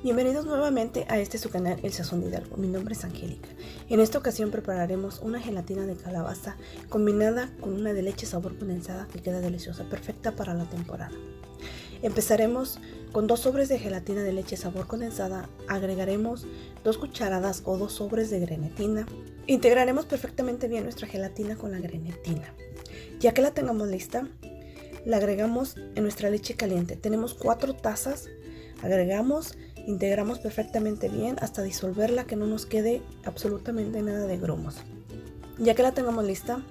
Bienvenidos nuevamente a su canal El Sazón de Hidalgo. Mi nombre es Angélica. En esta ocasión prepararemos una gelatina de calabaza combinada con una de leche sabor condensada que queda deliciosa, perfecta para la temporada. Empezaremos con 2 sobres de gelatina de leche sabor condensada, agregaremos 2 cucharadas o 2 sobres de grenetina. Integraremos perfectamente bien nuestra gelatina con la grenetina. Ya que la tengamos lista, la agregamos en nuestra leche caliente. Tenemos 4 tazas, agregamos, integramos perfectamente bien hasta disolverla, que no nos quede absolutamente nada de grumos. Ya que la tengamos lista,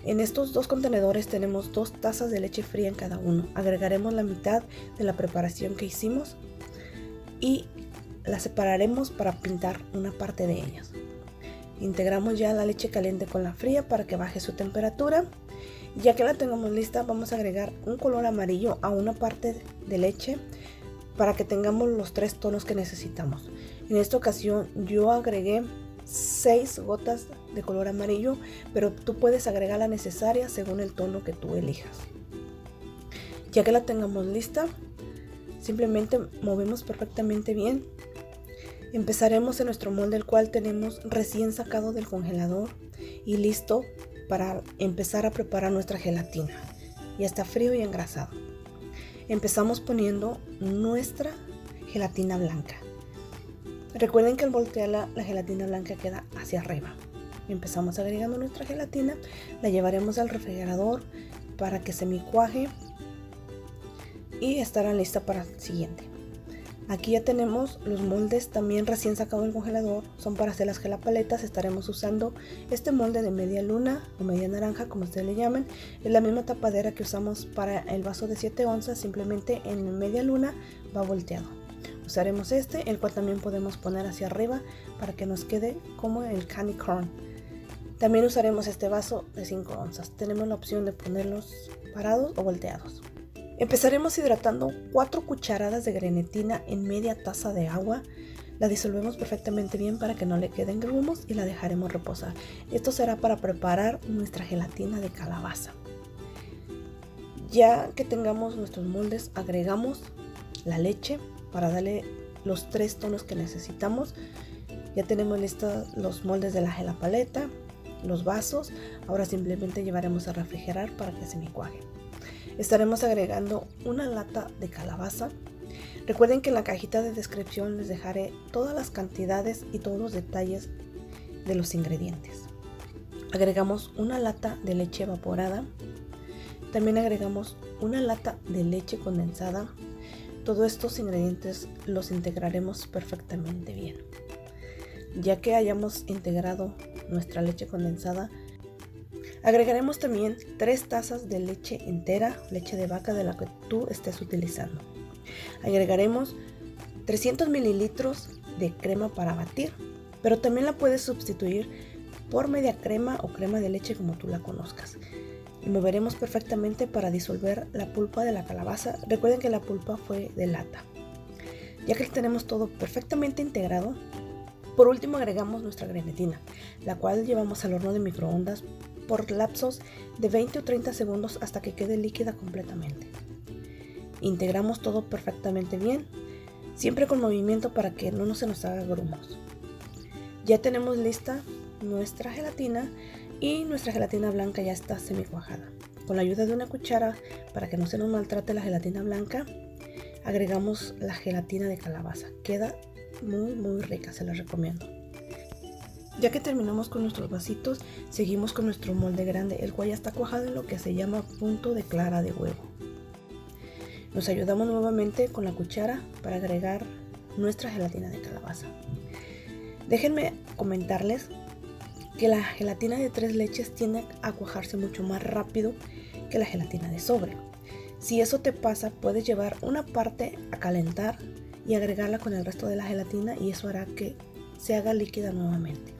en estos 2 contenedores tenemos 2 tazas de leche fría en cada uno. Agregaremos la mitad de la preparación que hicimos y la separaremos para pintar una parte de ellas. Integramos ya la leche caliente con la fría para que baje su temperatura. Ya que la tengamos lista, vamos a agregar un color amarillo a una parte de leche para que tengamos los 3 tonos que necesitamos. En esta ocasión yo agregué 6 gotas de color amarillo, pero tú puedes agregar la necesaria según el tono que tú elijas. Ya que la tengamos lista, simplemente movemos perfectamente bien. Empezaremos en nuestro molde, el cual tenemos recién sacado del congelador y listo para empezar a preparar nuestra gelatina. Ya está frío y engrasado. Empezamos poniendo nuestra gelatina blanca. Recuerden que al voltearla, la gelatina blanca queda hacia arriba. Empezamos agregando nuestra gelatina, la llevaremos al refrigerador para que se cuaje y estará lista para el siguiente. Aquí ya tenemos los moldes también recién sacados del congelador, son para hacer las gelapaletas. Estaremos usando este molde de media luna o media naranja, como ustedes le llaman. Es la misma tapadera que usamos para el vaso de 7 onzas, simplemente en media luna va volteado. Usaremos el cual también podemos poner hacia arriba para que nos quede como el candy corn. También usaremos este vaso de 5 onzas. Tenemos la opción de ponerlos parados o volteados. Empezaremos hidratando 4 cucharadas de grenetina en media taza de agua. La disolvemos perfectamente bien para que no le queden grumos y la dejaremos reposar. Esto será para preparar nuestra gelatina de calabaza. Ya que tengamos nuestros moldes, agregamos la leche para darle los 3 tonos que necesitamos. Ya tenemos listos los moldes de la gelapaleta, los vasos. Ahora simplemente llevaremos a refrigerar para que se cuaje. Estaremos agregando una lata de calabaza. Recuerden que en la cajita de descripción les dejaré todas las cantidades y todos los detalles de los ingredientes. Agregamos una lata de leche evaporada. También agregamos una lata de leche condensada. Todos estos ingredientes los integraremos perfectamente bien. Ya que hayamos integrado nuestra leche condensada, agregaremos también 3 tazas de leche entera, leche de vaca de la que tú estés utilizando. Agregaremos 300 mililitros de crema para batir, pero también la puedes sustituir por media crema o crema de leche como tú la conozcas. Y moveremos perfectamente para disolver la pulpa de la calabaza. Recuerden que la pulpa fue de lata. Ya que tenemos todo perfectamente integrado, por último agregamos nuestra grenetina, la cual llevamos al horno de microondas por lapsos de 20 o 30 segundos hasta que quede líquida completamente. Integramos todo perfectamente bien, siempre con movimiento para que no se nos haga grumos. Ya tenemos lista nuestra gelatina y nuestra gelatina blanca ya está semi-cuajada. Con la ayuda de una cuchara, para que no se nos maltrate la gelatina blanca, agregamos la gelatina de calabaza. Queda muy rica, se la recomiendo. Ya que terminamos con nuestros vasitos, seguimos con nuestro molde grande, el cual ya está cuajado en lo que se llama punto de clara de huevo. Nos ayudamos nuevamente con la cuchara para agregar nuestra gelatina de calabaza. Déjenme comentarles que la gelatina de 3 leches tiende a cuajarse mucho más rápido que la gelatina de sobre. Si eso te pasa, puedes llevar una parte a calentar y agregarla con el resto de la gelatina, y eso hará que se haga líquida nuevamente.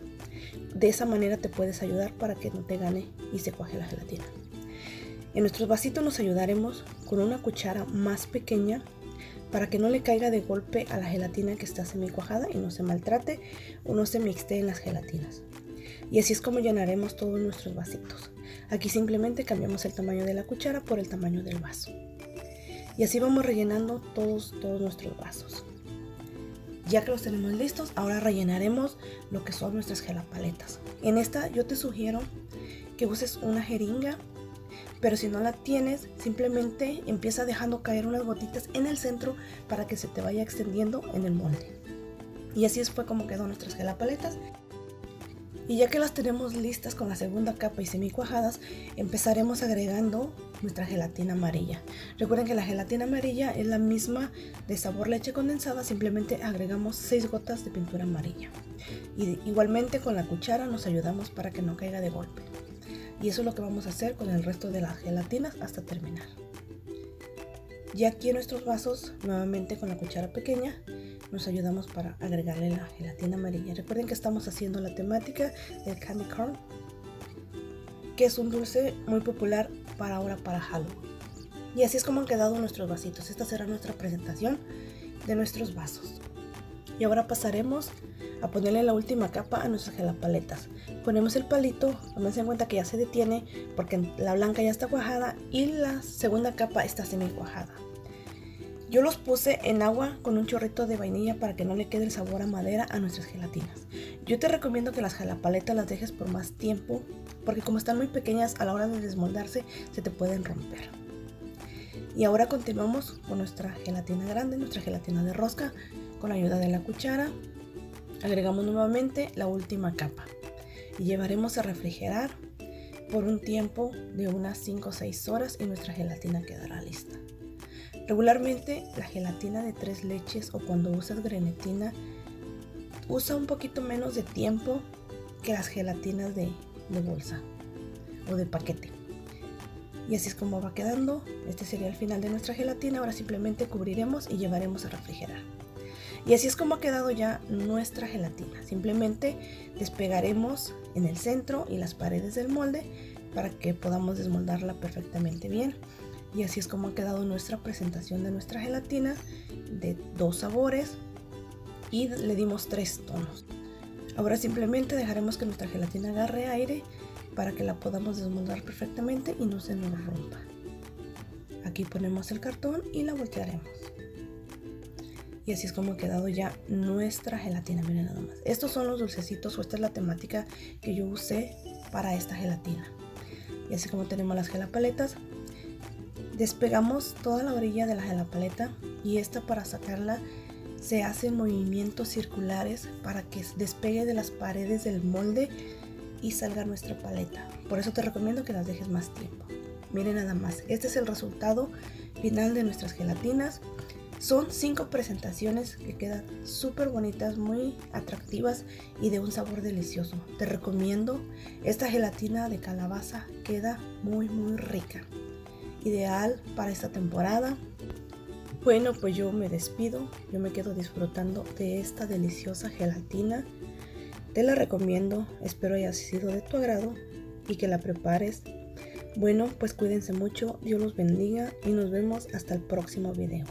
De esa manera te puedes ayudar para que no te gane y se cuaje la gelatina. En nuestros vasitos nos ayudaremos con una cuchara más pequeña para que no le caiga de golpe a la gelatina que está semi cuajada y no se maltrate o no se mixte en las gelatinas. Y así es como llenaremos todos nuestros vasitos. Aquí simplemente cambiamos el tamaño de la cuchara por el tamaño del vaso. Y así vamos rellenando todos nuestros vasos. Ya que los tenemos listos, ahora rellenaremos lo que son nuestras gelapaletas. En esta yo te sugiero que uses una jeringa, pero si no la tienes, simplemente empieza dejando caer unas gotitas en el centro para que se te vaya extendiendo en el molde. Y así fue como quedó nuestras gelapaletas. Y ya que las tenemos listas con la segunda capa y semicuajadas, empezaremos agregando nuestra gelatina amarilla. Recuerden que la gelatina amarilla es la misma de sabor leche condensada, simplemente agregamos 6 gotas de pintura amarilla. Y igualmente con la cuchara nos ayudamos para que no caiga de golpe. Y eso es lo que vamos a hacer con el resto de las gelatinas hasta terminar. Ya aquí en nuestros vasos, nuevamente con la cuchara pequeña, nos ayudamos para agregarle la gelatina amarilla. Recuerden que estamos haciendo la temática del candy corn, que es un dulce muy popular para ahora para Halloween. Y así es como han quedado nuestros vasitos. Esta será nuestra presentación de nuestros vasos. Y ahora pasaremos a ponerle la última capa a nuestras gelapaletas. Ponemos el palito, tómense en cuenta que ya se detiene porque la blanca ya está cuajada y la segunda capa está semi cuajada. Yo los puse en agua con un chorrito de vainilla para que no le quede el sabor a madera a nuestras gelatinas. Yo te recomiendo que las gelapaletas las dejes por más tiempo porque como están muy pequeñas, a la hora de desmoldarse se te pueden romper. Y ahora continuamos con nuestra gelatina grande, nuestra gelatina de rosca. Con la ayuda de la cuchara agregamos nuevamente la última capa y llevaremos a refrigerar por un tiempo de unas 5 o 6 horas y nuestra gelatina quedará lista. Regularmente la gelatina de 3 leches o cuando usas grenetina usa un poquito menos de tiempo que las gelatinas de bolsa o de paquete. Y así es como va quedando. Este sería el final de nuestra gelatina. Ahora simplemente cubriremos y llevaremos a refrigerar. Y así es como ha quedado ya nuestra gelatina. Simplemente despegaremos en el centro y las paredes del molde para que podamos desmoldarla perfectamente bien. Y así es como ha quedado nuestra presentación de nuestra gelatina de 2 sabores y le dimos 3 tonos. Ahora simplemente dejaremos que nuestra gelatina agarre aire para que la podamos desmoldar perfectamente y no se nos rompa. Aquí ponemos el cartón y la voltearemos. Y así es como ha quedado ya nuestra gelatina, miren nada más. Estos son los dulcecitos o esta es la temática que yo usé para esta gelatina. Y así como tenemos las gelapaletas, despegamos toda la orilla de la gelapaleta y esta para sacarla se hacen movimientos circulares para que despegue de las paredes del molde y salga nuestra paleta. Por eso te recomiendo que las dejes más tiempo. Miren nada más, este es el resultado final de nuestras gelatinas. Son 5 presentaciones que quedan súper bonitas, muy atractivas y de un sabor delicioso. Te recomiendo esta gelatina de calabaza, queda muy rica. Ideal para esta temporada. Bueno, pues yo me despido, yo me quedo disfrutando de esta deliciosa gelatina. Te la recomiendo, espero haya sido de tu agrado y que la prepares. Bueno, pues cuídense mucho, Dios los bendiga y nos vemos hasta el próximo video.